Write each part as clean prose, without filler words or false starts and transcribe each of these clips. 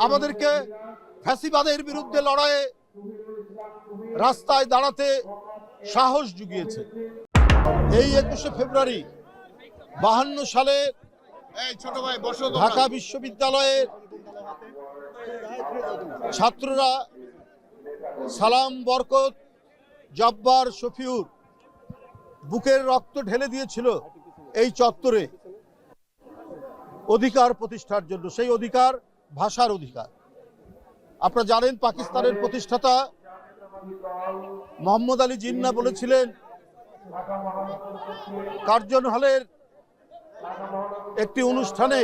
আমাদেরকে ফ্যাসিবাদের বিরুদ্ধে লড়াইয়ে রাস্তায় দাঁড়াতে সাহস জুগিয়েছে। এই 21শে ফেব্রুয়ারি 52 সালে ঢাকা বিশ্ববিদ্যালয়ের ছাত্ররা সালাম, বরকত, জব্বার, শফিউর বুকের রক্ত ঢেলে দিয়েছিল এই চত্বরে অধিকার প্রতিষ্ঠার জন্য। সেই অধিকার ভাষার অধিকার। আপনারা জানেন, পাকিস্তানের প্রতিষ্ঠাতা মোহাম্মদ আলী জিন্নাহ বলেছিলেন, কার্জন হলের একটি অনুষ্ঠানে,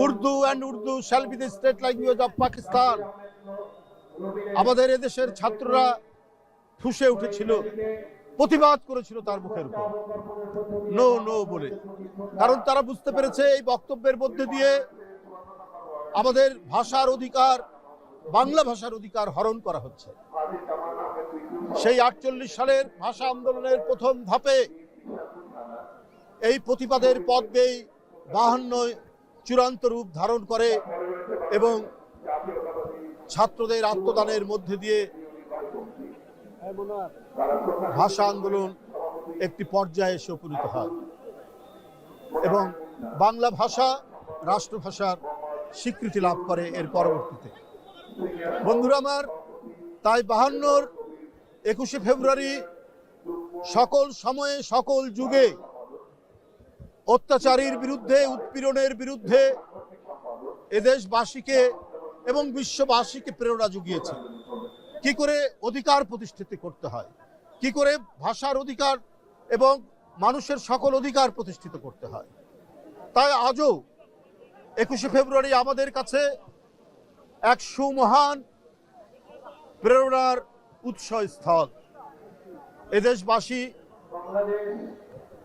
Urdu shall be the state language of Pakistan. আমাদের এদেশের ছাত্ররা ফুঁসে উঠেছিল, প্রতিবাদ করেছিল তার মুখের উপর নো নো বলে, কারণ তারা বুঝতে পেরেছে এই বক্তব্যের মধ্যে দিয়ে আমাদের ভাষার অধিকার, বাংলা ভাষার অধিকার হরণ করা হচ্ছে। সেই 48 সালের ভাষা আন্দোলনের প্রথম ধাপে এই প্রতিবাদের পথ বেয়ে 52 চূড়ান্ত রূপ ধারণ করে এবং ছাত্রদের আত্মদানের মধ্যে দিয়ে ভাষা আন্দোলন একটি পর্যায়ে এসে উপনীত হয় এবং বাংলা ভাষা রাষ্ট্রভাষার স্বীকৃতি লাভ করে এর পরবর্তীতে। বন্ধুরা আমার, তাই 52-র 21শে ফেব্রুয়ারি সকল সময়ে, সকল যুগে অত্যাচারীর বিরুদ্ধে, উৎপীড়নের বিরুদ্ধে এদেশবাসীকে এবং বিশ্ববাসীকে প্রেরণা জুগিয়েছে কি করে অধিকার প্রতিষ্ঠিত করতে হয়, কি করে ভাষার অধিকার এবং মানুষের সকল অধিকার প্রতিষ্ঠিত করতে হয়। তাই আজও 21শে ফেব্রুয়ারি আমাদের কাছে এক সুমহান প্রেরণার উৎসস্থল। এদেশবাসী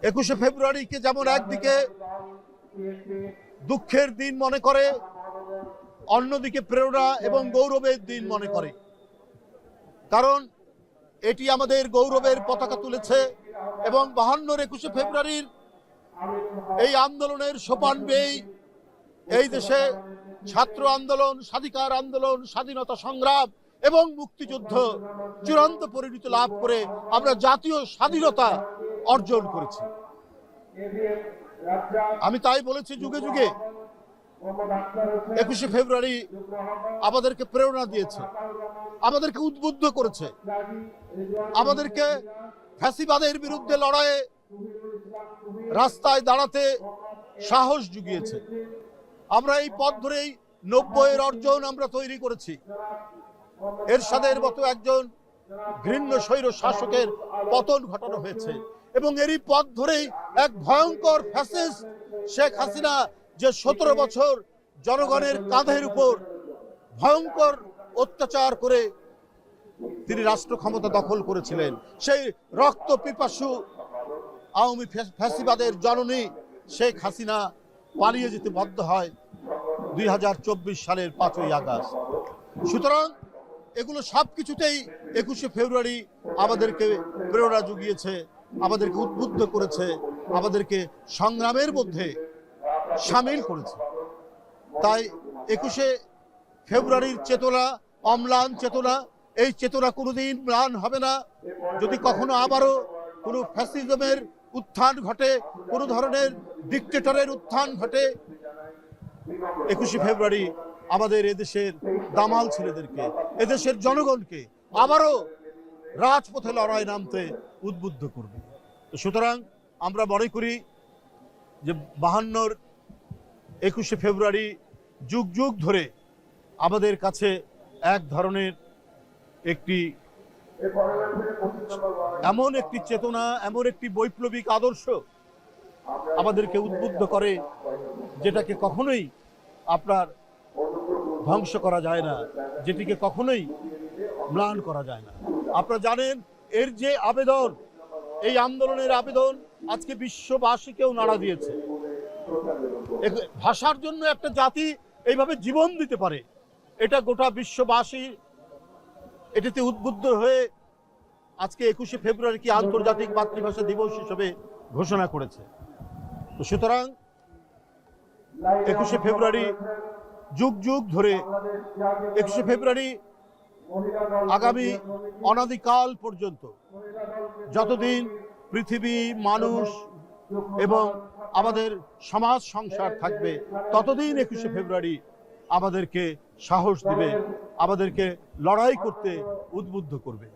21শে ফেব্রুয়ারিকে যেমন একদিকে দুঃখের দিন মনে করে, অন্যদিকে প্রেরণা এবং গৌরবের দিন মনে করে, কারণ এটি আমাদের গৌরবের পতাকা তুলেছে এবং 52-র 21শে ফেব্রুয়ারির এই আন্দোলনের সোপান বেয়ে এই দেশে ছাত্র আন্দোলন, স্বাধিকার আন্দোলন, স্বাধীনতা সংগ্রাম এবং মুক্তিযুদ্ধ চূড়ান্ত পরিণতি লাভ করে আমরা জাতীয় স্বাধীনতা অর্জন করেছি। আমি তাই বলেছি, যুগে যুগে 21শে ফেব্রুয়ারি আমাদেরকে প্রেরণা দিয়েছে, আমাদেরকে উদ্বুদ্ধ করেছে, আমাদেরকে ফ্যাসিবাদের বিরুদ্ধে লড়াইয়ে রাস্তায় দাঁড়াতে সাহস জুগিয়েছে। আমরা এই পথ ধরেই 90-এর অর্জন আমরা তৈরি করেছি। এরশাদের মতো একজন ঘৃণ্য স্বৈর শাসকের পতন ঘটানো হয়েছে এবং এরই পথ ধরেই এক ভয়ঙ্কর ফ্যাসিস্ট শেখ হাসিনা, যে 17 বছর জনগণের কাঁধের উপর ভয়ঙ্কর অত্যাচার করে তিনি রাষ্ট্র ক্ষমতা দখল করেছিলেন, সেই রক্ত পিপাসু আওয়ামী ফ্যাসিবাদের জননী শেখ হাসিনা পালিয়ে যেতে বাধ্য হয় 2024 সালের 5ই আগস্ট। সুতরাং এগুলো সব কিছুতেই 21শে ফেব্রুয়ারি আমাদেরকে প্রেরণা জুগিয়েছে, আমাদেরকে উদ্বুদ্ধ করেছে, আমাদেরকে সংগ্রামের মধ্যে সামিল করেছে। তাই 21শে ফেব্রুয়ারির চেতনা অম্লান চেতনা, এই চেতনা কোনোদিন ম্লান হবে না যদি কখনো আবারও কোনো ফ্যাসিজমের উত্থান ঘটে, কোনো ধরনের ডিক্টেটরের উত্থান ঘটে। 21শে ফেব্রুয়ারি আমাদের এদেশের দামাল ছেলেদেরকে, এদেশের জনগণকে আবারও রাজপথে লড়াই নামতে উদ্বুদ্ধ করবে। সুতরাং আমরা মনে করি যে 52-র 21শে ফেব্রুয়ারি যুগ যুগ ধরে আমাদের কাছে এক ধরনের একটি এমন একটি চেতনা, এমন একটি বৈপ্লবিক আদর্শ আমাদেরকে উদ্বুদ্ধ করে, যেটাকে কখনোই আপনার ধ্বংস করা যায় না, যেটিকে কখনোই ম্লান করা যায় না। আপনারা জানেন, এর যে আবেদন, এই আন্দোলনের আবেদন আজকে বিশ্ববাসীকেও নাড়া দিয়েছে। ভাষার জন্য একটা জাতি এইভাবে জীবন দিতে পারে, এটা গোটা বিশ্ববাসী এটাতে উদ্বুদ্ধ হয়ে আজকে 21শে ফেব্রুয়ারিকে আন্তর্জাতিক মাতৃভাষা দিবস হিসেবে ঘোষণা করেছে। তো সুতরাং 21শে ফেব্রুয়ারি যুগ যুগ ধরে 21শে ফেব্রুয়ারি আগামী অনাদিকাল পর্যন্ত যতদিন পৃথিবী, মানুষ এবং আমাদের সমাজ সংসার থাকবে, ততদিন 21শে ফেব্রুয়ারি আমাদেরকে সাহস দিবে, আমাদেরকে লড়াই করতে উদ্বুদ্ধ করবে।